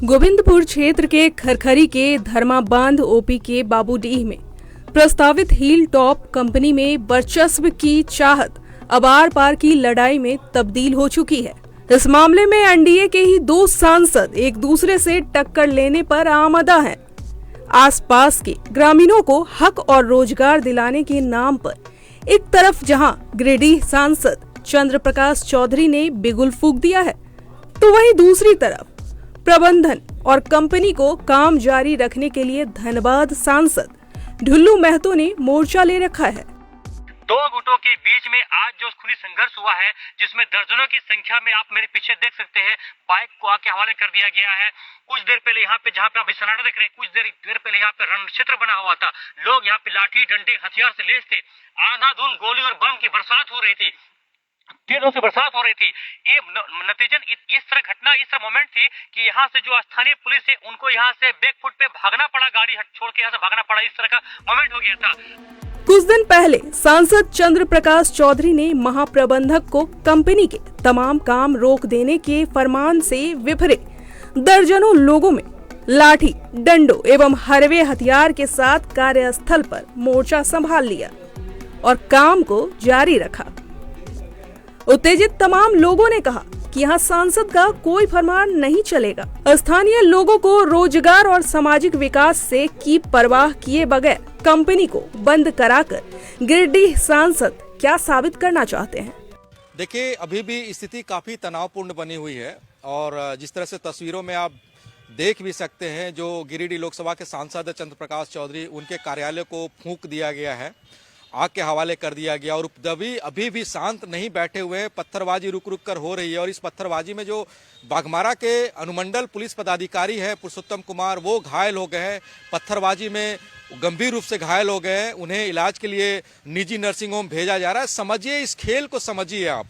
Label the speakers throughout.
Speaker 1: गोविंदपुर क्षेत्र के खरखरी के धर्मा बांध ओपी के बाबूडीह में प्रस्तावित हिल टॉप कंपनी में वर्चस्व की चाहत अब आर पार की लड़ाई में तब्दील हो चुकी है। इस मामले में एनडीए के ही दो सांसद एक दूसरे से टक्कर लेने पर आमदा हैं। आसपास के ग्रामीणों को हक और रोजगार दिलाने के नाम पर एक तरफ जहां गिरिडीह सांसद चंद्र प्रकाश चौधरी ने बिगुल फूंक दिया है, तो वहीं दूसरी तरफ प्रबंधन और कंपनी को काम जारी रखने के लिए धनबाद सांसद ढुल्लू महतो ने मोर्चा ले रखा है।
Speaker 2: दो गुटों के बीच में आज जो खुली संघर्ष हुआ है, जिसमें दर्जनों की संख्या में आप मेरे पीछे देख सकते हैं, बाइक को आके हवाले कर दिया गया है। कुछ देर पहले यहाँ पे, जहाँ पे आप सन्नाटा देख रहे हैं, कुछ देर पहले यहाँ पे रण क्षेत्र बना हुआ था। लोग यहाँ पे लाठी डंडे हथियार से लैस थे। आंधाधुंध गोली और बम की बरसात हो रही थी, तेजों से बरसात हो रही थी। ये नतीजन इस तरह घटना, इस तरह मोमेंट थी कि यहाँ से जो स्थानीय पुलिस है उनको यहाँ से बैकफुट पे भागना पड़ा, गाड़ी छोड़ के यहाँ से भागना पड़ा। इस तरह का मोमेंट हो गया था।
Speaker 1: कुछ दिन पहले सांसद चंद्र प्रकाश चौधरी ने महाप्रबंधक को कंपनी के तमाम काम रोक देने के फरमान से विपरीत दर्जनों लोगों में लाठी डंडों एवं हरवे हथियार के साथ कार्यस्थल पर मोर्चा संभाल लिया और काम को जारी रखा। उत्तेजित तमाम लोगों ने कहा कि यहाँ सांसद का कोई फरमान नहीं चलेगा। स्थानीय लोगों को रोजगार और सामाजिक विकास से की परवाह किए बगैर कंपनी को बंद कराकर गिरिडीह सांसद क्या साबित करना चाहते हैं?
Speaker 3: देखिए, अभी भी स्थिति काफी तनावपूर्ण बनी हुई है और जिस तरह से तस्वीरों में आप देख भी सकते हैं, जो गिरिडीह लोकसभा के सांसद चंद्र प्रकाश चौधरी, उनके कार्यालय को फूंक दिया गया है, आग के हवाले कर दिया गया और उपद्रवी अभी भी शांत नहीं बैठे हुए हैं। पत्थरबाजी रुक रुक कर हो रही है और इस पत्थरबाजी में जो बाघमारा के अनुमंडल पुलिस पदाधिकारी है पुरुषोत्तम कुमार, वो घायल हो गए हैं। पत्थरबाजी में गंभीर रूप से घायल हो गए हैं। उन्हें इलाज के लिए निजी नर्सिंग होम भेजा जा रहा है। समझिए, इस खेल को समझिए आप।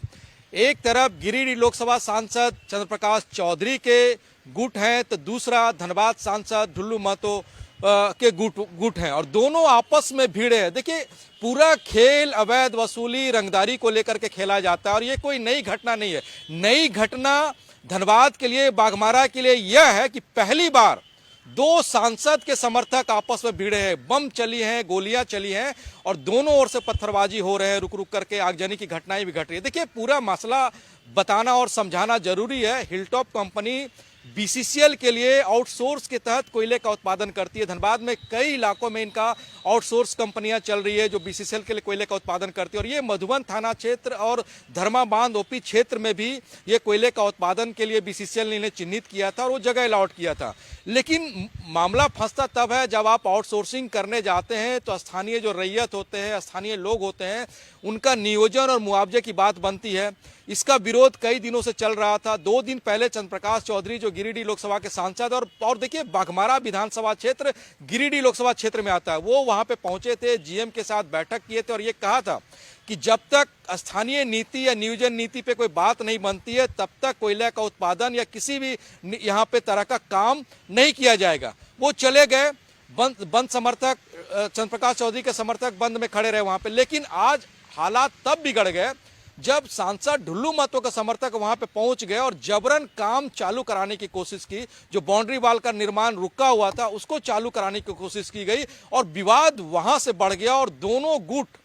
Speaker 3: एक तरफ गिरिडीह लोकसभा सांसद चंद्र प्रकाश चौधरी के गुट हैं, तो दूसरा धनबाद सांसद ढुल्लू महतो के गुट हैं और दोनों आपस में भिड़े हैं। देखिए, पूरा खेल अवैध वसूली, रंगदारी को लेकर के खेला जाता है और ये कोई नई घटना नहीं है। नई घटना धनबाद के लिए, बाघमारा के लिए यह है कि पहली बार दो सांसद के समर्थक आपस में भिड़े हैं। बम चली हैं, गोलियां चली हैं और दोनों ओर से पत्थरबाजी हो रहे हैं। रुक रुक करके आगजनी की घटनाएं भी घट रही है। देखिए, पूरा मसला बताना और समझाना जरूरी है। हिलटॉप कंपनी बीसीसीएल के लिए आउटसोर्स के तहत कोयले का उत्पादन करती है। धनबाद में कई इलाकों में इनका आउटसोर्स कंपनियां चल रही है जो बीसीसीएल के लिए कोयले का उत्पादन करती है और ये मधुबन थाना क्षेत्र और धर्मा बांध ओपी क्षेत्र में भी ये कोयले का उत्पादन के लिए बीसीसीएल ने इन्हें चिन्हित किया था और वो जगह अलॉट किया था। लेकिन मामला फंसता तब है जब आप आउटसोर्सिंग करने जाते हैं तो स्थानीय जो रैयत होते हैं, स्थानीय लोग होते हैं, उनका नियोजन और मुआवजे की बात बनती है। इसका विरोध कई दिनों से चल रहा था। 2 दिन पहले चंद्र प्रकाश चौधरी जो गिरिडीह लोकसभा के सांसद और देखिए, बाघमारा विधानसभा क्षेत्र गिरिडीह लोकसभा क्षेत्र में आता है, वो वहां पे पहुंचे थे, जीएम के साथ बैठक किए थे और ये कहा था कि जब तक स्थानीय नीति या नियोजन नीति पे कोई बात नहीं बनती है तब तक कोयला का उत्पादन या किसी भी यहाँ पे तरह का काम नहीं किया जाएगा। वो चले गए। बंद समर्थक चंद्र प्रकाश चौधरी के समर्थक बंद में खड़े रहे वहां पे। लेकिन आज हालात तब बिगड़ गए जब सांसद ढुल्लू महतो का समर्थक वहां पे पहुंच गए और जबरन काम चालू कराने की कोशिश की। जो बाउंड्री वाल का निर्माण रुका हुआ था उसको चालू कराने की कोशिश की गई और विवाद वहां से बढ़ गया और दोनों गुट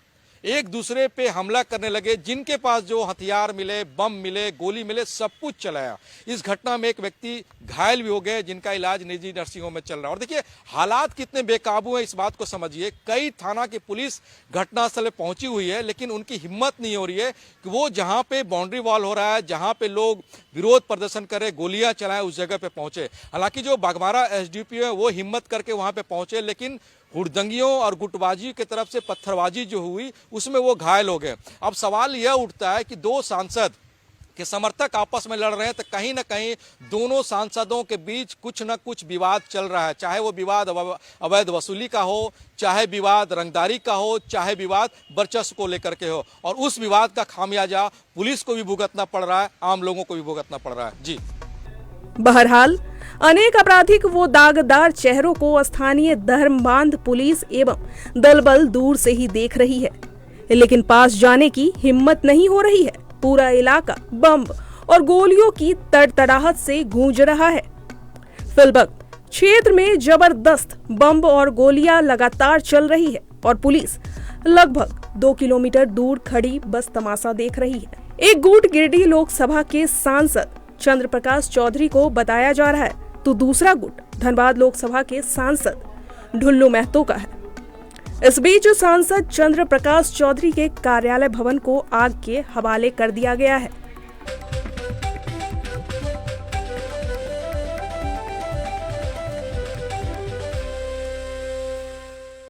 Speaker 3: एक दूसरे पे हमला करने लगे। जिनके पास जो हथियार मिले, बम मिले, गोली मिले, सब कुछ चलाया। इस घटना में एक व्यक्ति घायल भी हो गए जिनका इलाज निजी नर्सिंग होम में चल रहा है। और देखिए, हालात कितने बेकाबू हैं इस बात को समझिए। कई थाना की पुलिस घटनास्थल पे पहुंची हुई है लेकिन उनकी हिम्मत नहीं हो रही है कि वो जहां पे बाउंड्री वॉल हो रहा है, जहां पे लोग विरोध प्रदर्शन करे, गोलियां चलाएं, उस जगह पे पहुंचे। हालांकि जो बाघमारा एसडीपीओ है वो हिम्मत करके वहां पे पहुंचे, लेकिन हुड़दंगियों और गुटबाजी की तरफ से पत्थरबाजी जो हुई उसमें वो घायल हो गए। अब सवाल यह उठता है कि दो सांसद के समर्थक आपस में लड़ रहे हैं तो कहीं ना कहीं दोनों सांसदों के बीच कुछ न कुछ विवाद चल रहा है। चाहे वो विवाद अवैध वसूली का हो, चाहे विवाद रंगदारी का हो, चाहे विवाद वर्चस्व को लेकर के हो और उस विवाद का खामियाजा पुलिस को भी भुगतना पड़ रहा है, आम लोगों को भी भुगतना पड़ रहा है। जी,
Speaker 1: बहरहाल अनेक आपराधिक वो दागदार चेहरों को स्थानीय धर्मबांध पुलिस एवं दल बल दूर से ही देख रही है, लेकिन पास जाने की हिम्मत नहीं हो रही है। पूरा इलाका बम और गोलियों की तड़तड़ाहट से गूंज रहा है। फिल वक्त क्षेत्र में जबरदस्त बम और गोलियां लगातार चल रही है और पुलिस लगभग 2 किलोमीटर दूर खड़ी बस तमाशा देख रही है। एक गुट गिरिडीह लोकसभा के सांसद चंद्र प्रकाश चौधरी को बताया जा रहा है, तो दूसरा गुट धनबाद लोकसभा के सांसद ढुल्लू महतो का है। इस बीच सांसद चंद्र प्रकाश चौधरी के कार्यालय भवन को आग के हवाले कर दिया गया है।